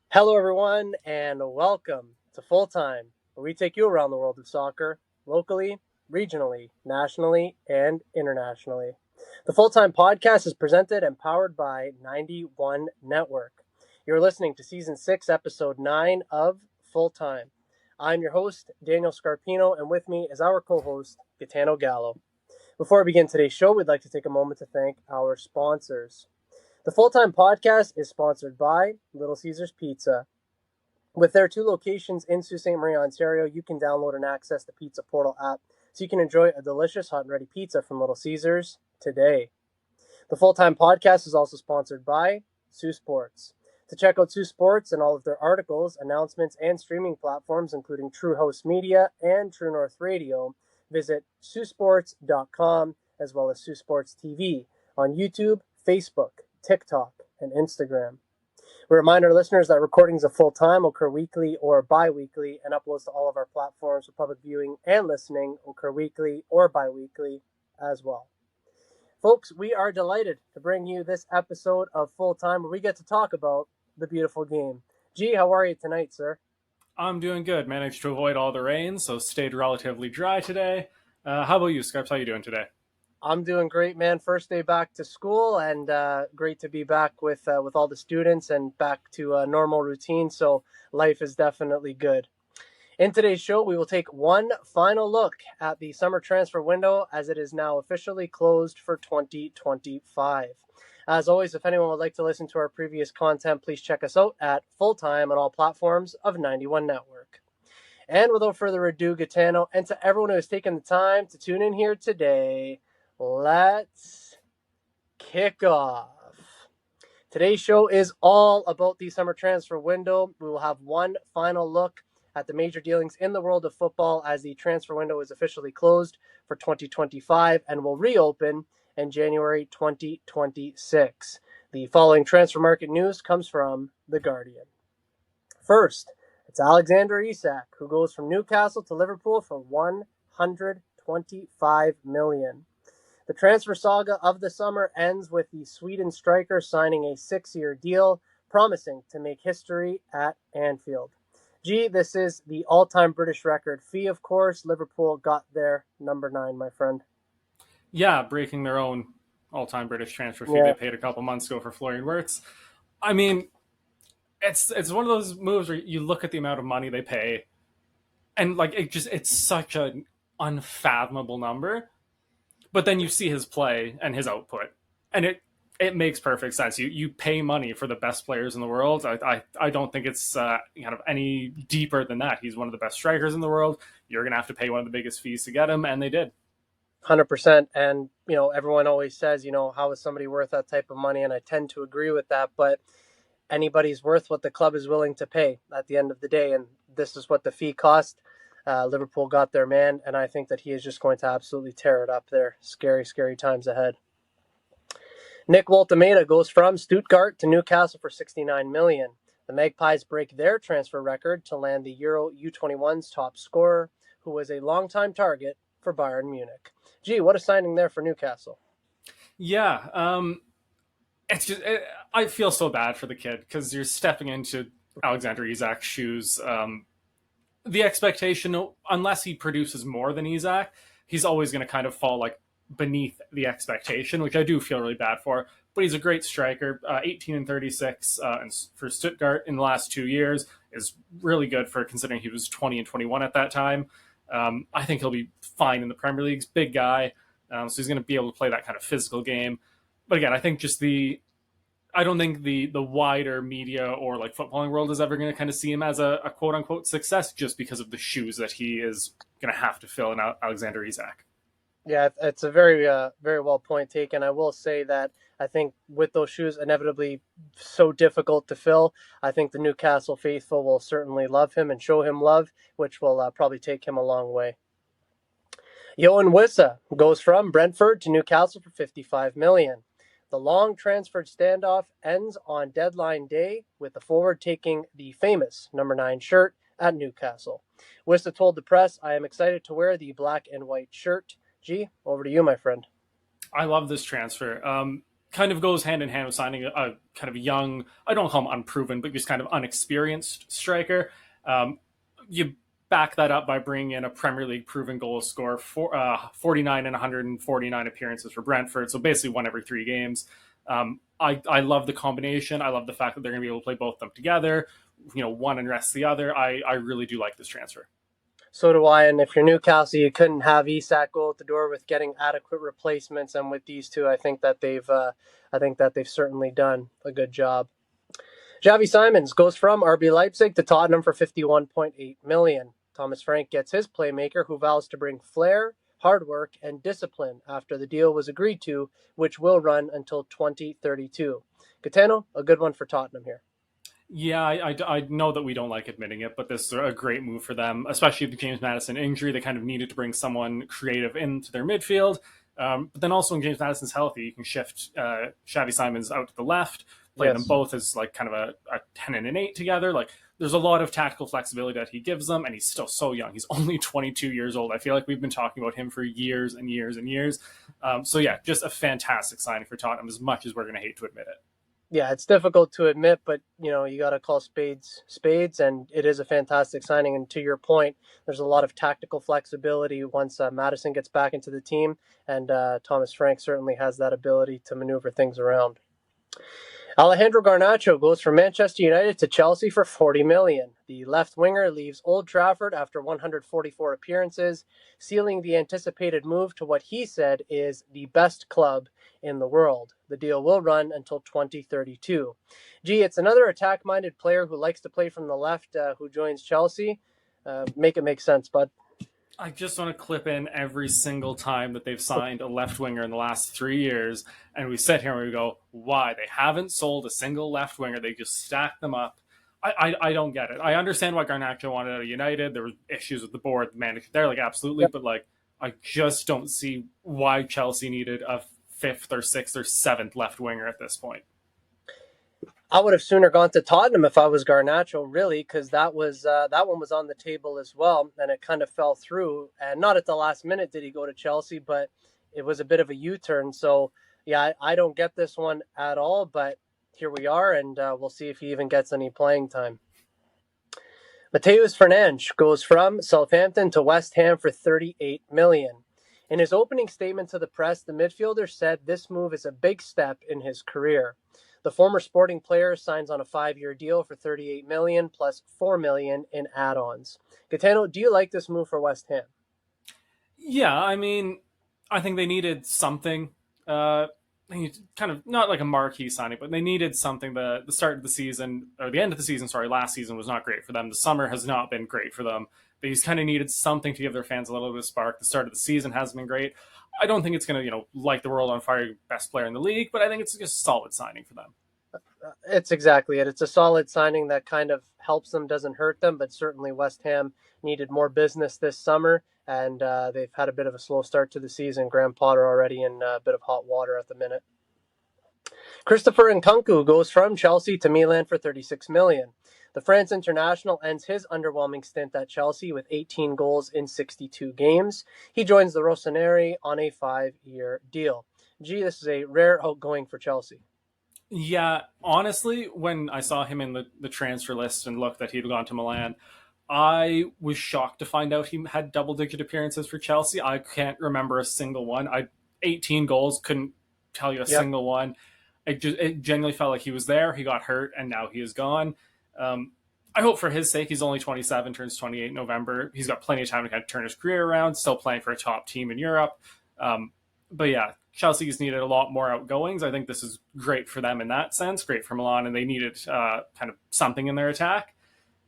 Hello, everyone, and welcome to Full Time, where we take you around the world of soccer, locally, regionally, nationally, and internationally. The Full Time podcast is presented and powered by 91 Network. You're listening to Season 6, Episode 9 of Full Time. I'm your host, Daniel Scarpino, and with me is our co host, Gitano Gallo. Before we begin today's show, we'd like to take a moment to thank our sponsors. The Full Time Podcast is sponsored by Little Caesars Pizza. With their two locations in Sault Ste. Marie, Ontario, you can download and access the Pizza Portal app so you can enjoy a delicious hot and ready pizza from Little Caesars today. The Full Time Podcast is also sponsored by Sioux Sports. To check out Sioux Sports and all of their articles, announcements, and streaming platforms, including True House Media and True North Radio, visit siouxsports.com as well as Sioux Sports TV on YouTube, Facebook, TikTok, and Instagram. We remind our listeners that recordings of Full Time occur weekly or bi-weekly, and uploads to all of our platforms for public viewing and listening occur weekly or bi-weekly as well. Folks, we are delighted to bring you this episode of Full Time where we get to talk about the beautiful game. G, how are you tonight, sir? I'm doing good. Managed to avoid all the rain, so stayed relatively dry today. How about you, Scarps? How you doing today? I'm doing great, man. First day back to school, and great to be back with all the students and back to a normal routine. So life is definitely good. In today's show, we will take one final look at the summer transfer window as it is now officially closed for 2025. As always, if anyone would like to listen to our previous content, please check us out at Full Time on all platforms of 91 Network. And without further ado, Gitano, and to everyone who has taken the time to tune in here today, let's kick off. Today's show is all about the summer transfer window. We will have one final look at the major dealings in the world of football as the transfer window is officially closed for 2025 and will reopen in January 2026. The following transfer market news comes from The Guardian. First, it's Alexander Isak, who goes from Newcastle to Liverpool for $125 million. The transfer saga of the summer ends with the Sweden striker signing a 6-year deal, promising to make history at Anfield. G, this is the all-time British record fee, of course. Liverpool got their number 9, my friend. Yeah, breaking their own all-time British transfer fee they paid a couple months ago for Florian Wirtz. I mean, it's one of those moves where you look at the amount of money they pay, and like it's such an unfathomable number. But then you see his play and his output, and it makes perfect sense. You pay money for the best players in the world. I don't think it's kind of any deeper than that. He's one of the best strikers in the world. You're going to have to pay one of the biggest fees to get him, and they did. 100%. And, everyone always says, how is somebody worth that type of money? And I tend to agree with that. But anybody's worth what the club is willing to pay at the end of the day. And this is what the fee cost. Liverpool got their man, and I think that he is just going to absolutely tear it up there. Scary, scary times ahead. Nick Woltemeda goes from Stuttgart to Newcastle for $69 million. The Magpies break their transfer record to land the Euro U21's top scorer, who was a longtime target for Bayern Munich. Gee, what a signing there for Newcastle. Yeah, it's just I feel so bad for the kid because you're stepping into Alexander Isak's shoes. The expectation, unless he produces more than Isak, he's always going to kind of fall like beneath the expectation, which I do feel really bad for. But he's a great striker. 18 and 36 for Stuttgart in the last 2 years is really good for considering he was 20 and 21 at that time. I think he'll be fine in the Premier League's big guy. So he's going to be able to play that kind of physical game. But again, I think I don't think the wider media or like footballing world is ever going to kind of see him as a quote unquote success just because of the shoes that he is going to have to fill in Alexander Isak. Yeah, it's a very, very well point taken. I will say that I think with those shoes inevitably so difficult to fill, I think the Newcastle faithful will certainly love him and show him love, which will probably take him a long way. Yohan Wissa goes from Brentford to Newcastle for $55 million. The long transfer standoff ends on deadline day with the forward taking the famous number 9 shirt at Newcastle. Wissa told the press, "I am excited to wear the black and white shirt." G, over to you, my friend. I love this transfer. kind of goes hand in hand with signing a kind of young, I don't call him unproven, but just kind of unexperienced striker. You back that up by bringing in a Premier League proven goal scorer, 49 and 149 appearances for Brentford, so basically one every 3 games. I love the combination. I love the fact that they're going to be able to play both of them together. One and rest the other. I really do like this transfer. So do I. And if you're Newcastle, you couldn't have Isak go out the door with getting adequate replacements. And with these two, I think that they've certainly done a good job. Xavi Simons goes from RB Leipzig to Tottenham for 51.8 million. Thomas Frank gets his playmaker, who vows to bring flair, hard work, and discipline after the deal was agreed to, which will run until 2032. Gitano, a good one for Tottenham here. Yeah, I know that we don't like admitting it, but this is a great move for them, especially the James Maddison injury. They kind of needed to bring someone creative into their midfield. But then also when James Maddison's healthy, you can shift Xavi Simons out to the left, play them both as like kind of a 10 and an 8 together. Like there's a lot of tactical flexibility that he gives them, and he's still so young. He's only 22 years old. I feel like we've been talking about him for years and years and years. So yeah, just a fantastic signing for Tottenham, as much as we're going to hate to admit it. Yeah, it's difficult to admit, but you got to call spades spades, and it is a fantastic signing. And to your point, there's a lot of tactical flexibility once Maddison gets back into the team, and Thomas Frank certainly has that ability to maneuver things around. Alejandro Garnacho goes from Manchester United to Chelsea for 40 million. The left winger leaves Old Trafford after 144 appearances, sealing the anticipated move to what he said is the best club in the world. The deal will run until 2032. Gee, it's another attack-minded player who likes to play from the left who joins Chelsea. Make it make sense, bud. I just want to clip in every single time that they've signed a left winger in the last 3 years, and we sit here and we go, why? They haven't sold a single left winger. They just stack them up. I don't get it. I understand why Garnacho wanted out of United. There were issues with the board, the manager there, like absolutely, but like I just don't see why Chelsea needed a 5th or 6th or 7th left winger at this point. I would have sooner gone to Tottenham if I was Garnacho, really, because that one was on the table as well, and it kind of fell through. And not at the last minute did he go to Chelsea, but it was a bit of a U-turn. So, yeah, I don't get this one at all, but here we are, and we'll see if he even gets any playing time. Mateus Fernandes goes from Southampton to West Ham for 38 million. In his opening statement to the press, the midfielder said this move is a big step in his career. The former Sporting player signs on a 5-year deal for 38 million plus 4 million in add-ons. Gitano, do you like this move for West Ham? Yeah, I mean, I think they needed something. Kind of not like a marquee signing, but they needed something. The start of the season, or the end of the season, sorry, last season was not great for them. The summer has not been great for them. They just kind of needed something to give their fans a little bit of spark. The start of the season hasn't been great. I don't think it's going to, light the world on fire, best player in the league, but I think it's just a solid signing for them. It's exactly it. It's a solid signing that kind of helps them, doesn't hurt them, but certainly West Ham needed more business this summer, and they've had a bit of a slow start to the season. Graham Potter already in a bit of hot water at the minute. Christopher Nkunku goes from Chelsea to Milan for 36 million. The France international ends his underwhelming stint at Chelsea with 18 goals in 62 games. He joins the Rossoneri on a 5-year deal. Gee, this is a rare outgoing for Chelsea. Yeah, honestly, when I saw him in the transfer list and looked that he'd gone to Milan, I was shocked to find out he had double-digit appearances for Chelsea. I can't remember a single one. 18 goals, couldn't tell you a single one. It genuinely felt like he was there. He got hurt, and now he is gone. I hope for his sake, he's only 27, turns 28 in November. He's got plenty of time to kind of turn his career around, still playing for a top team in Europe. But yeah, Chelsea's needed a lot more outgoings. I think this is great for them in that sense, great for Milan, and they needed kind of something in their attack.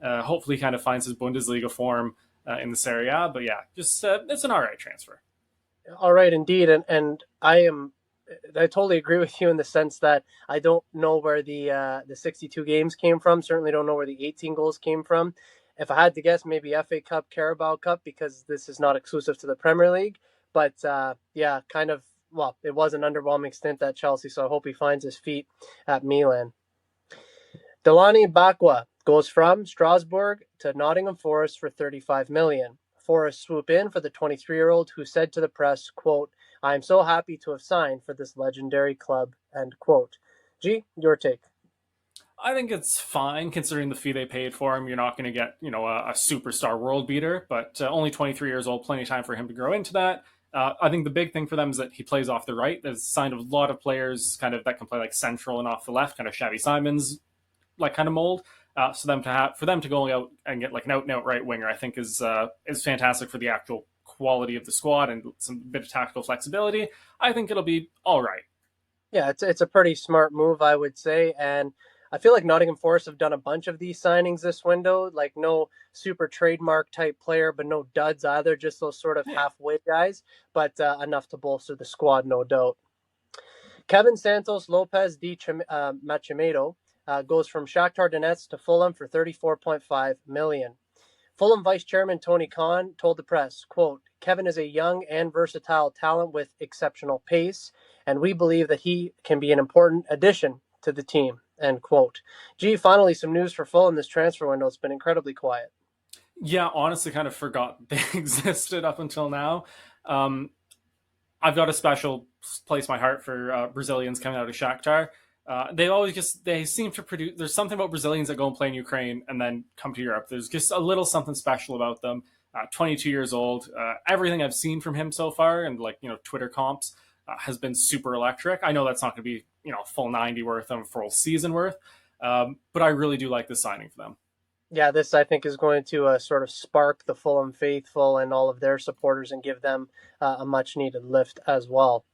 Hopefully he kind of finds his Bundesliga form in the Serie A. But yeah, just it's an all right transfer. All right, indeed. And I totally agree with you in the sense that I don't know where the 62 games came from. Certainly don't know where the 18 goals came from. If I had to guess, maybe FA Cup, Carabao Cup, because this is not exclusive to the Premier League. But yeah, kind of, well, it was an underwhelming stint at Chelsea, so I hope he finds his feet at Milan. Delaney Bakwa goes from Strasbourg to Nottingham Forest for 35 million. Forest swoop in for the 23-year-old who said to the press, quote, I am so happy to have signed for this legendary club, end quote. G, your take. I think it's fine considering the fee they paid for him. You're not going to get, a superstar world beater, but only 23 years old, plenty of time for him to grow into that. I think the big thing for them is that he plays off the right. There's signed a lot of players kind of that can play like central and off the left, kind of Xavi Simons like kind of mold. For them to go out and get like an out and out right winger, I think is fantastic for the actual quality of the squad and some bit of tactical flexibility. I think it'll be all right. Yeah, it's a pretty smart move, I would say, and I feel like Nottingham Forest have done a bunch of these signings this window. Like no super trademark type player, but no duds either. Just those sort of Yeah. halfway guys, but enough to bolster the squad, no doubt. Kevin Santos Lopez de Machimedo goes from Shakhtar Donetsk to Fulham for 34.5 million. Fulham Vice Chairman Tony Khan told the press, quote, Kevin is a young and versatile talent with exceptional pace, and we believe that he can be an important addition to the team, end quote. Gee, finally some news for Fulham this transfer window. It's been incredibly quiet. Yeah, honestly, kind of forgot they existed up until now. I've got a special place in my heart for Brazilians coming out of Shakhtar. They seem to produce. There's something about Brazilians that go and play in Ukraine and then come to Europe. There's just a little something special about them. 22 years old. Everything I've seen from him so far, and Twitter comps, has been super electric. I know that's not going to be full 90 worth and full season worth, but I really do like this signing for them. Yeah, this I think is going to sort of spark the Fulham faithful and all of their supporters and give them a much needed lift as well.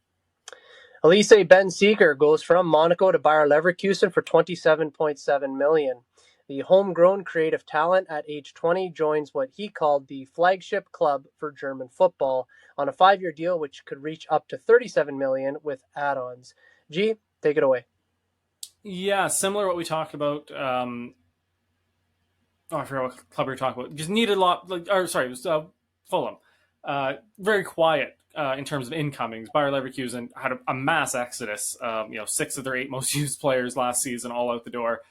Elise Ben Seeker goes from Monaco to Bayer Leverkusen for 27.7 million. The homegrown creative talent at age 20 joins what he called the flagship club for German football on a 5-year deal which could reach up to 37 million with add-ons. G, take it away. Yeah, similar to what we talked about. I forgot what club we were talking about. Just needed a lot. It was Fulham. Very quiet in terms of incomings. Bayer Leverkusen had a mass exodus. 6 of their 8 most used players last season all out the door.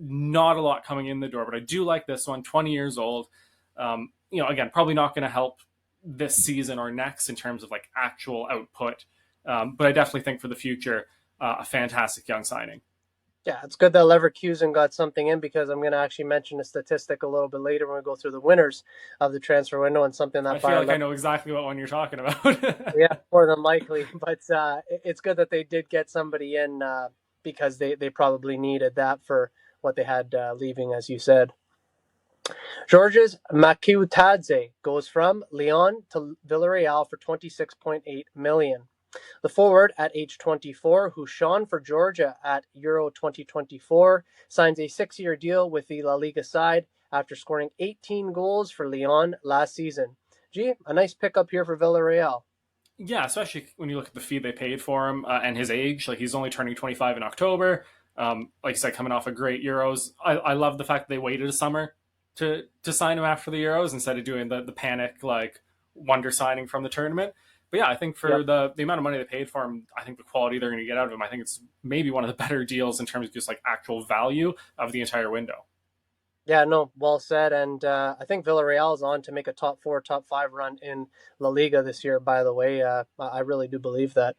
Not a lot coming in the door, but I do like this one. 20 years old. Again, probably not going to help this season or next in terms of like actual output. But I definitely think for the future, a fantastic young signing. Yeah, it's good that Leverkusen got something in because I'm going to actually mention a statistic a little bit later when we go through the winners of the transfer window and something that I feel like I know exactly what one you're talking about. Yeah, more than likely. But it's good that they did get somebody in because they probably needed that for what they had leaving, as you said. Georges Makiutadze goes from Lyon to Villarreal for 26.8 million. The forward at age 24, who shone for Georgia at Euro 2024, signs a 6-year deal with the La Liga side after scoring 18 goals for Lyon last season. Gee, a nice pickup here for Villarreal. Yeah, especially when you look at the fee they paid for him and his age. Like he's only turning 25 in October. Like I said, coming off a great Euros. I love the fact that they waited a summer to sign him after the Euros instead of doing the panic like wonder signing from the tournament. But yeah, I think for the amount of money they paid for him, I think the quality they're going to get out of him, I think it's maybe one of the better deals in terms of just like actual value of the entire window. Yeah, no, well said. And I think Villarreal is on to make a top 4, top 5 run in La Liga this year, by the way. I really do believe that.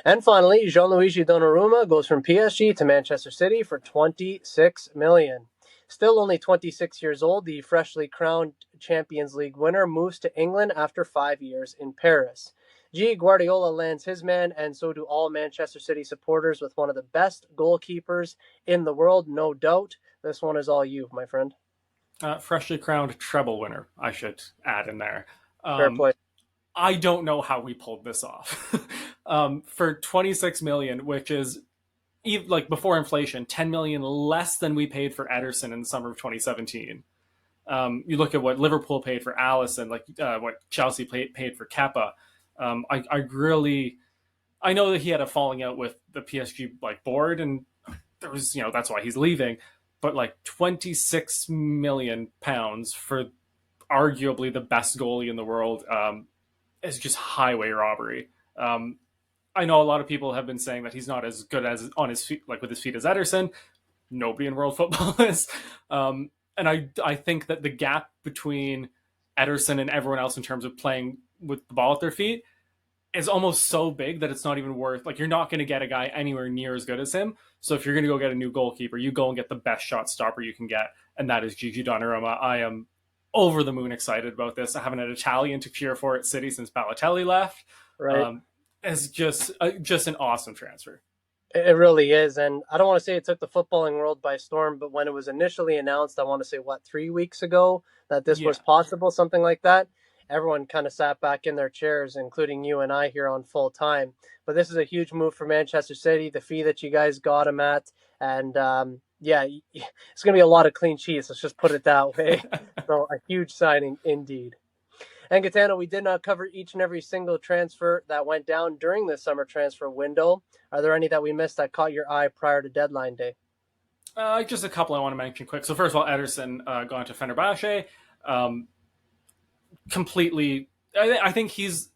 And finally, Gianluigi Donnarumma goes from PSG to Manchester City for 26 million. Still only 26 years old, the freshly crowned Champions League winner moves to England after 5 years in Paris. G. Guardiola lands his man, and so do all Manchester City supporters with one of the best goalkeepers in the world, no doubt. This one is all you, my friend. Freshly crowned treble winner, I should add in there. Fair play. I don't know how we pulled this off. For 26 million, which is like before inflation, 10 million less than we paid for Ederson in the summer of 2017. You look at what Liverpool paid for Alisson, like what Chelsea paid for Kepa. I know that he had a falling out with the PSG like board, and there was that's why he's leaving. But like 26 million pounds for arguably the best goalie in the world is just highway robbery. I know a lot of people have been saying that he's not as good as on his feet, like with his feet, as Ederson. Nobody in world football is. And I think that the gap between Ederson and everyone else in terms of playing with the ball at their feet is almost so big that it's not even worth, like, you're not going to get a guy anywhere near as good as him. So if you're going to go get a new goalkeeper, you go and get the best shot stopper you can get, and that is Gigi Donnarumma. I am over the moon excited about this. I haven't had Italian to cheer for at City since Balotelli left. right? It's just an awesome transfer. It really is. And I don't want to say it took the footballing world by storm, but when it was initially announced, I want to say, 3 weeks ago, that this Yeah. was possible, something like that, everyone kind of sat back in their chairs, including you and I here on Full Time. But this is a huge move for Manchester City, the fee that you guys got him at. And yeah, it's going to be a lot of clean sheets. Let's just put it that way. So a huge signing indeed. And Gitano, we did not cover each and every single transfer that went down during the summer transfer window. Are there any that we missed that caught your eye prior to deadline day? Just a couple I want to mention quick. So first of all, Ederson gone to Fenerbahce. Completely, I think he's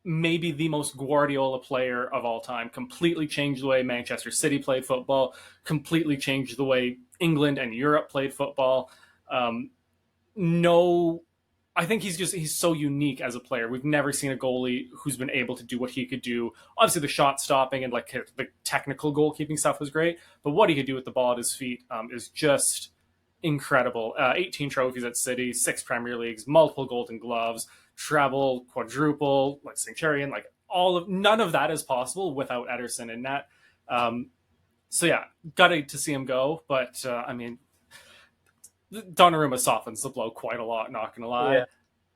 maybe the most Guardiola player of all time. Completely changed the way Manchester City played football. Completely changed the way England and Europe played football. No, I think he's so unique as a player. We've never seen a goalie who's been able to do what he could do. Obviously, the shot stopping and like the technical goalkeeping stuff was great, but what he could do with the ball at his feet is just incredible. 18 trophies at City, 6 Premier Leagues, multiple Golden Gloves, treble, quadruple, like Centurion, like none of that is possible without Ederson in net. So yeah, gutted to see him go, but I mean, Donnarumma softens the blow quite a lot, not going to lie.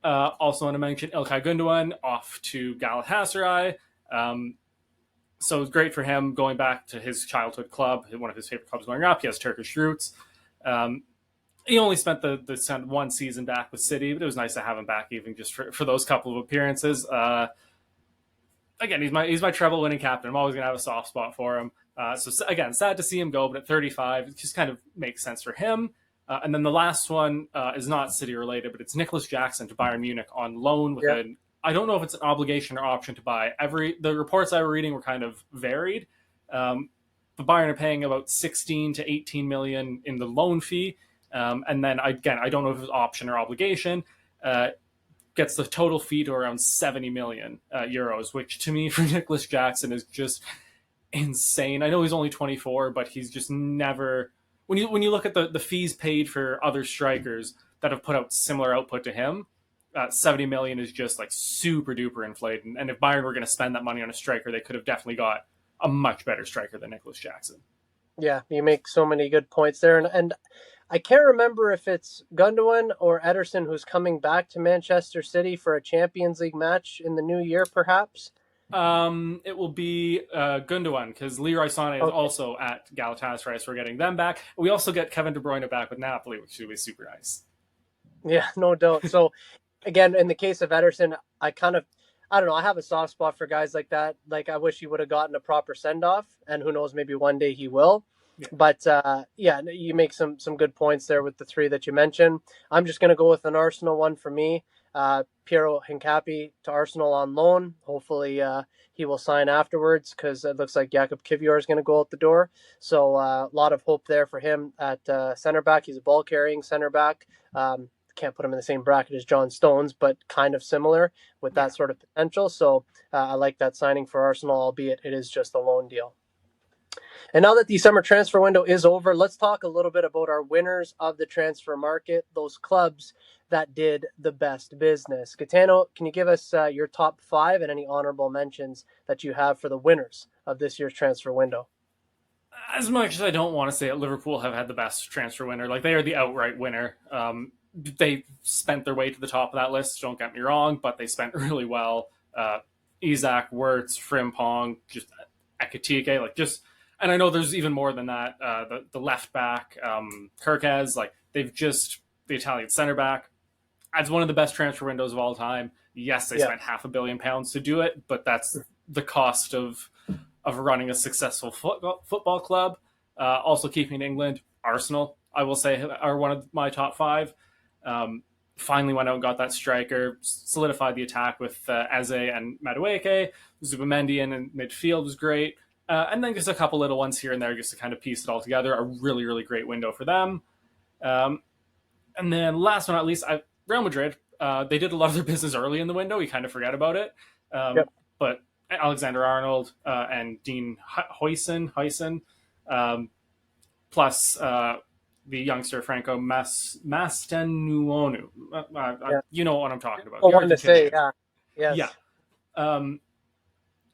Yeah. Also want to mention Ilkay Gundogan off to Galatasaray. So it's great for him going back to his childhood club, one of his favorite clubs growing up. He has Turkish roots. He only spent the one season back with City, but it was nice to have him back even just for those couple of appearances. Again, he's my treble winning captain. I'm always going to have a soft spot for him. So again, sad to see him go, but at 35, it just kind of makes sense for him. And then the last one is not City related, but it's Nicholas Jackson to Bayern Munich on loan with I don't know if it's an obligation or option to buy. The reports I were reading were kind of varied. But Bayern are paying about 16 to 18 million in the loan fee. And then I don't know if it was option or obligation. Gets the total fee to around 70 million euros, which to me for Nicholas Jackson is just insane. I know he's only 24, but he's just never. When you look at the fees paid for other strikers that have put out similar output to him, 70 million is just like super duper inflated. And if Bayern were going to spend that money on a striker, they could have definitely got a much better striker than Nicholas Jackson. Yeah, you make so many good points there. And I can't remember if it's Gundogan or Ederson who's coming back to Manchester City for a Champions League match in the new year, perhaps. It will be Gundogan because Leroy Sané is also at Galatasaray, so we're getting them back. We also get Kevin De Bruyne back with Napoli, which should be super nice. Yeah, no doubt. So, again, in the case of Ederson, I don't know. I have a soft spot for guys like that. Like, I wish he would have gotten a proper send-off, and who knows, maybe one day he will. Yeah. But, yeah, you make some good points there with the 3 that you mentioned. I'm just going to go with an Arsenal one for me. Piero Hincapi to Arsenal on loan. Hopefully he will sign afterwards because it looks like Jakub Kivior is going to go out the door. So a lot of hope there for him at center back. He's a ball-carrying center back. Can't put him in the same bracket as John Stones, but kind of similar with that sort of potential. So I like that signing for Arsenal, albeit it is just a loan deal. And now that the summer transfer window is over, let's talk a little bit about our winners of the transfer market, those clubs that did the best business. Gitano, can you give us your top 5 and any honorable mentions that you have for the winners of this year's transfer window? As much as I don't want to say it, Liverpool have had the best transfer winner. Like, they are the outright winner. They spent their way to the top of that list, don't get me wrong, but they spent really well. Isak, Wirtz, Frimpong, just Ekitike, like just... And I know there's even more than that. The left back, Kirkez, like they've just the Italian center back. It's one of the best transfer windows of all time. Yes, they spent £500 million to do it, but that's the cost of running a successful football club. Also keeping England, Arsenal, I will say, are one of my top 5. Finally went out and got that striker, solidified the attack with Eze and Madueke. Zubamendi in midfield was great. And then just a couple little ones here and there just to kind of piece it all together. A really, really great window for them. And then last but not least, Real Madrid, they did a lot of their business early in the window. We kind of forget about it. But Alexander Arnold and Dean Huysen, um, plus the youngster Franco Mastenuonu. Yeah. You know what I'm talking about. I The wanted to say, Argentinian. yeah. Yeah. Yes.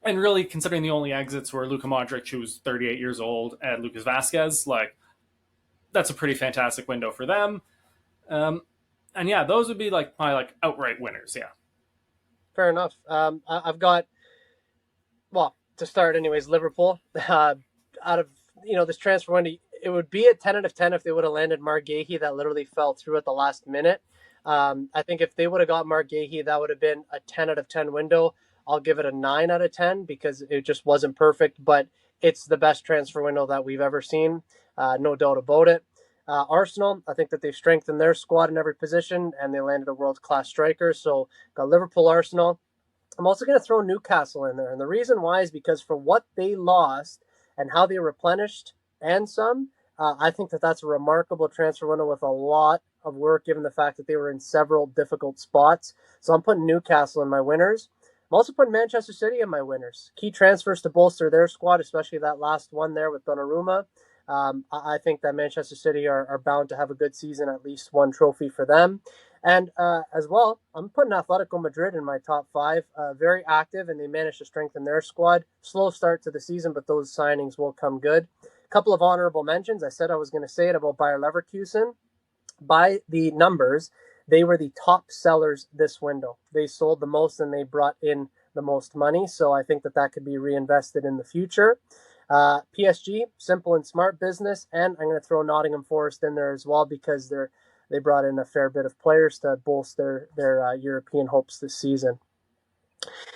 And really, considering the only exits were Luka Modric, who was 38 years old, and Lucas Vasquez, like, that's a pretty fantastic window for them. And yeah, those would be like my like outright winners. Yeah. Fair enough. I've got, well, to start anyways, Liverpool. Out of, this transfer window, it would be a 10 out of 10 if they would have landed Mark Gahey. That literally fell through at the last minute. I think if they would have got Mark Gahey, that would have been a 10 out of 10 window. I'll give it a 9 out of 10 because it just wasn't perfect, but it's the best transfer window that we've ever seen. No doubt about it. Arsenal, I think that they've strengthened their squad in every position and they landed a world-class striker. So got Liverpool, Arsenal. I'm also going to throw Newcastle in there. And the reason why is because for what they lost and how they replenished and some, I think that that's a remarkable transfer window with a lot of work given the fact that they were in several difficult spots. So I'm putting Newcastle in my winners. I'm also putting Manchester City in my winners. Key transfers to bolster their squad, especially that last one there with Donnarumma. I think that Manchester City are bound to have a good season, at least one trophy for them. And as well, I'm putting Atletico Madrid in my top five. Very active, and they managed to strengthen their squad. Slow start to the season, but those signings will come good. A couple of honorable mentions. I said I was going to say it about Bayer Leverkusen. By the numbers, they were the top sellers this window. They sold the most and they brought in the most money. So I think that that could be reinvested in the future. PSG, simple and smart business. And I'm going to throw Nottingham Forest in there as well because they brought in a fair bit of players to bolster their European hopes this season.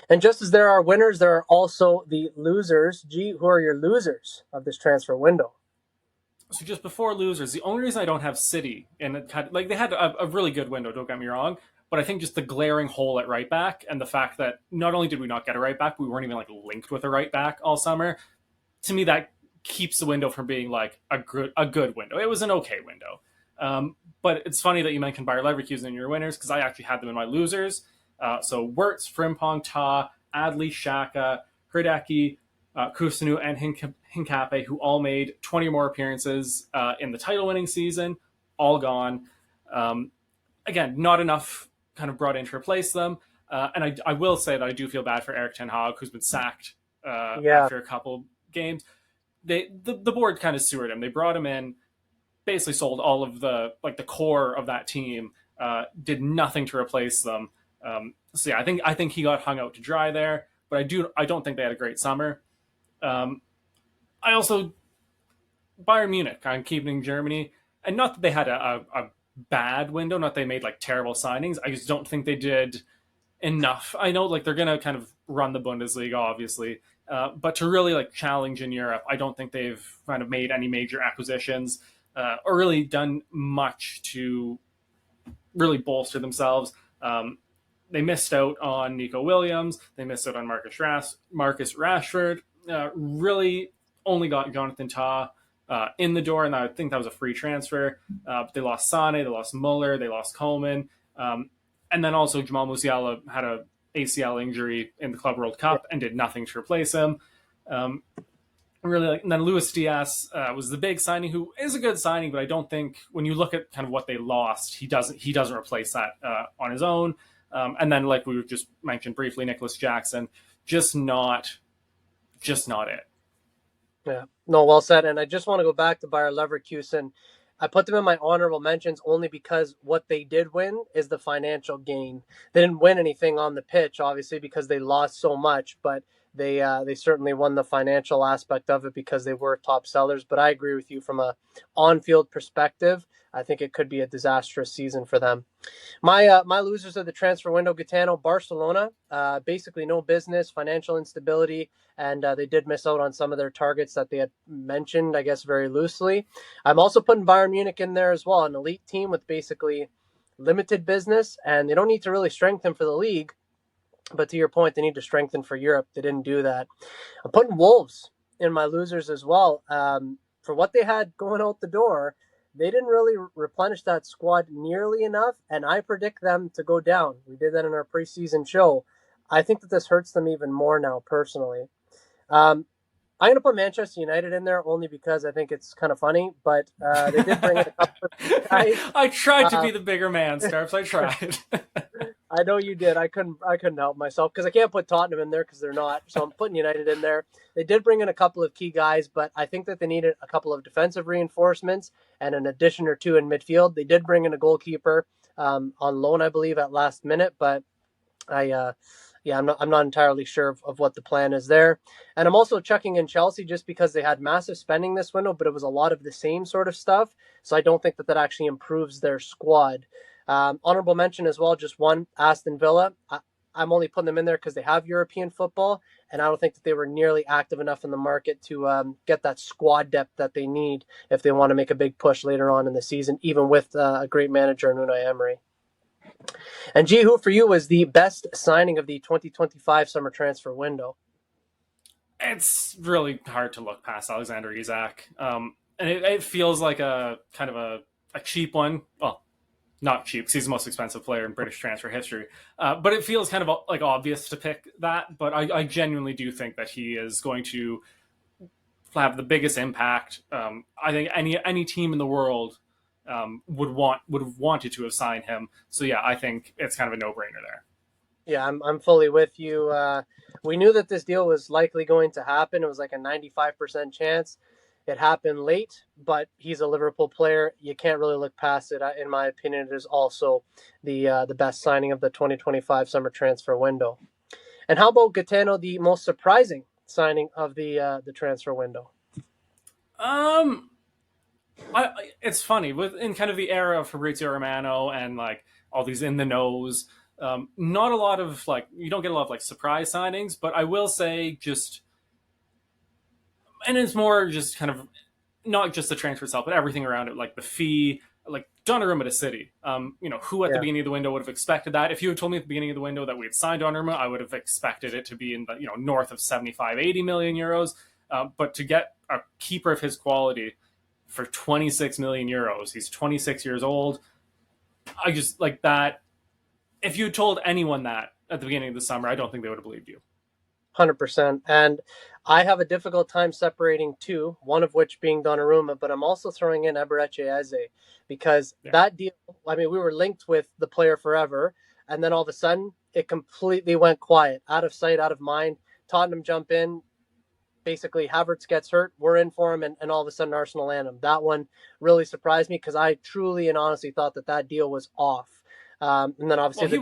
And just as there are winners, there are also the losers. G, who are your losers of this transfer window? So just before losers, the only reason I don't have City, and it had, like, they had a really good window, don't get me wrong, but I think just the glaring hole at right back and the fact that not only did we not get a right back, we weren't even like linked with a right back all summer. To me, that keeps the window from being like a good window. It was an okay window. But it's funny that you mentioned Bayer Leverkusen in your winners because I actually had them in my losers. So Wirtz, Frimpong, Ta, Adley, Xhaka, Hrdecki, Kusunu, and Hincape, who all made 20 or more appearances in the title-winning season, all gone. Again, not enough kind of brought in to replace them. And I will say that I do feel bad for Erik ten Hag, who's been sacked after a couple games. The board kind of sewered him. They brought him in, basically sold all of the core of that team, did nothing to replace them. So yeah, I think he got hung out to dry there. But I don't think they had a great summer. I also Bayern Munich. I'm keeping Germany, and not that they had a bad window, not that they made like terrible signings. I just don't think they did enough. I know like they're gonna kind of run the Bundesliga, obviously, but to really like challenge in Europe, I don't think they've kind of made any major acquisitions or really done much to really bolster themselves. They missed out on Nico Williams. They missed out on Marcus Rashford. Really only got Jonathan Tah in the door, and I think that was a free transfer. But they lost Sane, they lost Muller, they lost Coleman. And then also Jamal Musiala had a ACL injury in the Club World Cup and did nothing to replace him. And then Luis Diaz was the big signing, who is a good signing, but I don't think when you look at kind of what they lost, he doesn't replace that on his own. And then, like we just mentioned briefly, Nicholas Jackson, just not it. Yeah, no, well said. And I just want to go back to Bayer Leverkusen. I put them in my honorable mentions only because what they did win is the financial gain. They didn't win anything on the pitch, obviously, because they lost so much, but they certainly won the financial aspect of it because they were top sellers. But I agree with you from a on-field perspective. I think it could be a disastrous season for them. My losers of the transfer window, Gitano, Barcelona, basically no business, financial instability, and they did miss out on some of their targets that they had mentioned, I guess, very loosely. I'm also putting Bayern Munich in there as well, an elite team with basically limited business, and they don't need to really strengthen for the league, but to your point, they need to strengthen for Europe. They didn't do that. I'm putting Wolves in my losers as well. For what they had going out the door, they didn't really replenish that squad nearly enough, and I predict them to go down. We did that in our preseason show. I think that this hurts them even more now, personally. I'm going to put Manchester United in there only because I think it's kind of funny, but they did bring in a couple of guys. I tried to be the bigger man, Scarps. I tried. I know you did. I couldn't help myself because I can't put Tottenham in there because they're not. So I'm putting United in there. They did bring in a couple of key guys, but I think that they needed a couple of defensive reinforcements and an addition or two in midfield. They did bring in a goalkeeper on loan, I believe, at last minute, but I'm not entirely sure of what the plan is there. And I'm also checking in Chelsea just because they had massive spending this window, but it was a lot of the same sort of stuff. So I don't think that actually improves their squad. Honorable mention as well, just one, Aston Villa. I'm only putting them in there because they have European football, and I don't think that they were nearly active enough in the market to get that squad depth that they need if they want to make a big push later on in the season, even with a great manager in Unai Emery. And G, who for you was the best signing of the 2025 summer transfer window? It's really hard to look past Alexander Isak. And it feels like a kind of a cheap one. Well, not cheap because he's the most expensive player in British transfer history. But it feels kind of like obvious to pick that. But I genuinely do think that he is going to have the biggest impact. I think any team in the world would have wanted to have signed him. So yeah, I think it's kind of a no-brainer there. Yeah, I'm fully with you. We knew that this deal was likely going to happen. It was like a 95% chance. It happened late, but he's a Liverpool player. You can't really look past it. In my opinion, it is also the best signing of the 2025 summer transfer window. And how about Gitano, the most surprising signing of the transfer window? It's funny in kind of the era of Fabrizio Romano and like all these in the knows. Not a lot of you don't get a lot of surprise signings, but I will say and it's more just kind of not just the transfer itself, but everything around it, like the fee, like Donnarumma to City. Who at the beginning of the window would have expected that? If you had told me at the beginning of the window that we had signed Donnarumma, I would have expected it to be in the north of 75, 80 million euros. But to get a keeper of his quality for 26 million euros, he's 26 years old. I just like that. If you told anyone that at the beginning of the summer, I don't think they would have believed you. 100%. And I have a difficult time separating two, one of which being Donnarumma, but I'm also throwing in Eberechi Eze because that deal, we were linked with the player forever, and then all of a sudden it completely went quiet, out of sight, out of mind. Tottenham jump in, basically Havertz gets hurt, we're in for him, and all of a sudden Arsenal land him. That one really surprised me because I truly and honestly thought that deal was off. And then obviously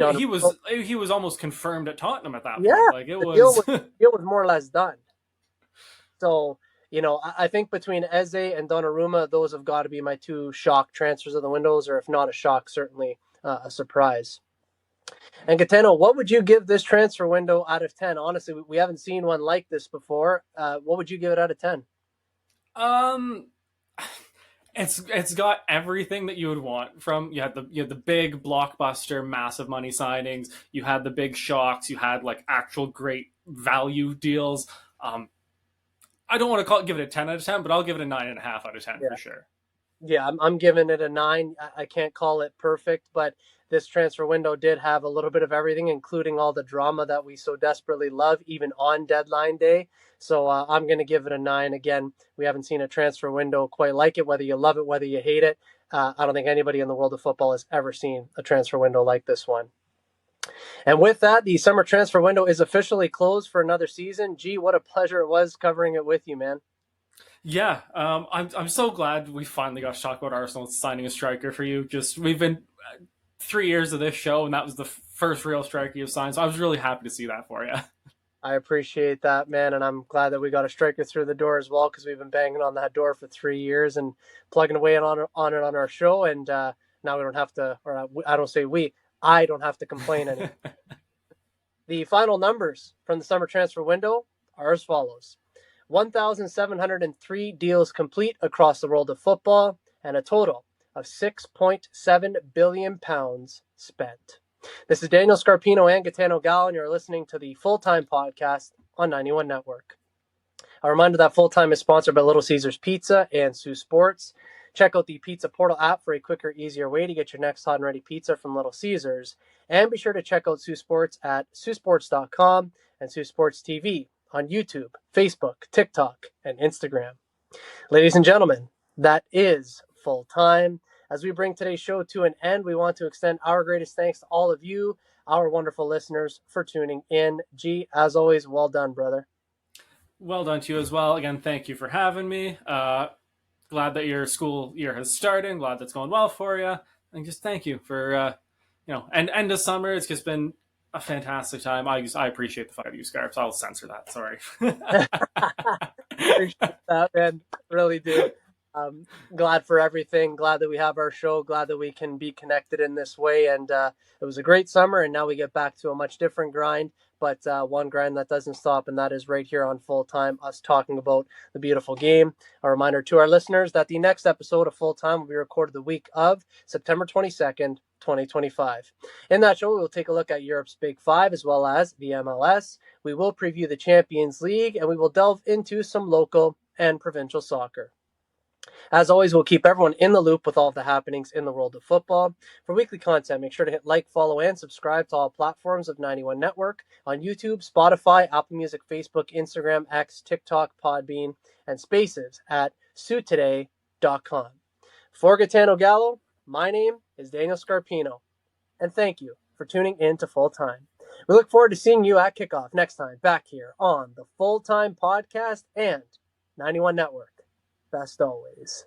he was almost confirmed at Tottenham at that point. Yeah, the deal was more or less done. So I think between Eze and Donnarumma, those have got to be my two shock transfers of the windows, or if not a shock, certainly a surprise. And Gitano, what would you give this transfer window out of 10? Honestly, we haven't seen one like this before. What would you give it out of 10? It's got everything that you would want from you had the big blockbuster massive money signings, you had the big shocks, you had actual great value deals. I don't want to give it a 10 out of 10, but I'll give it a 9.5 out of 10 for sure. Yeah, I'm giving it a 9. I can't call it perfect, but this transfer window did have a little bit of everything, including all the drama that we so desperately love, even on deadline day. So I'm going to give it a 9. Again, we haven't seen a transfer window quite like it, whether you love it, whether you hate it. I don't think anybody in the world of football has ever seen a transfer window like this one. And with that, the summer transfer window is officially closed for another season. Gee, what a pleasure it was covering it with you, man. Yeah, I'm so glad we finally got to talk about Arsenal signing a striker for you. We've been 3 years of this show, and that was the first real striker you've signed. So I was really happy to see that for you. I appreciate that, man, and I'm glad that we got a striker through the door as well because we've been banging on that door for 3 years and plugging away on it on our show, and now we don't have to, or I don't have to complain anymore. The final numbers from the summer transfer window are as follows. 1,703 deals complete across the world of football and a total of £6.7 billion spent. This is Daniel Scarpino and Gitano Gallo, and you're listening to the Full-Time Podcast on 91 Network. A reminder that Full-Time is sponsored by Little Caesars Pizza and Sioux Sports. Check out the Pizza Portal app for a quicker, easier way to get your next hot and ready pizza from Little Caesars. And be sure to check out Sioux Sports at siouxsports.com and Sioux Sports TV on YouTube, Facebook, TikTok, and Instagram. Ladies and gentlemen, that is Full Time. As we bring today's show to an end, we want to extend our greatest thanks to all of you, our wonderful listeners, for tuning in. G, as always, well done, brother. Well done to you as well. Again, thank you for having me. Glad that your school year has started. Glad that's going well for you. And just thank you for, and end of summer. It's just been a fantastic time. I appreciate the fuck out of you, Scarps. I'll censor that. Sorry. Appreciate that, man. Really do. Glad for everything. Glad that we have our show. Glad that we can be connected in this way. And it was a great summer, and now we get back to a much different grind, but one grind that doesn't stop, and that is right here on Full Time, us talking about the beautiful game. A reminder to our listeners that the next episode of Full Time will be recorded the week of September 22nd, 2025. In that show, we will take a look at Europe's Big Five as well as the MLS. We will preview the Champions League, and we will delve into some local and provincial soccer. As always, we'll keep everyone in the loop with all of the happenings in the world of football. For weekly content, make sure to hit like, follow, and subscribe to all platforms of 91 Network on YouTube, Spotify, Apple Music, Facebook, Instagram, X, TikTok, Podbean, and Spaces at SiouxToday.com. For Gitano Gallo, my name is Daniel Scarpino, and thank you for tuning in to Full Time. We look forward to seeing you at kickoff next time back here on the Full Time Podcast and 91 Network. Best always.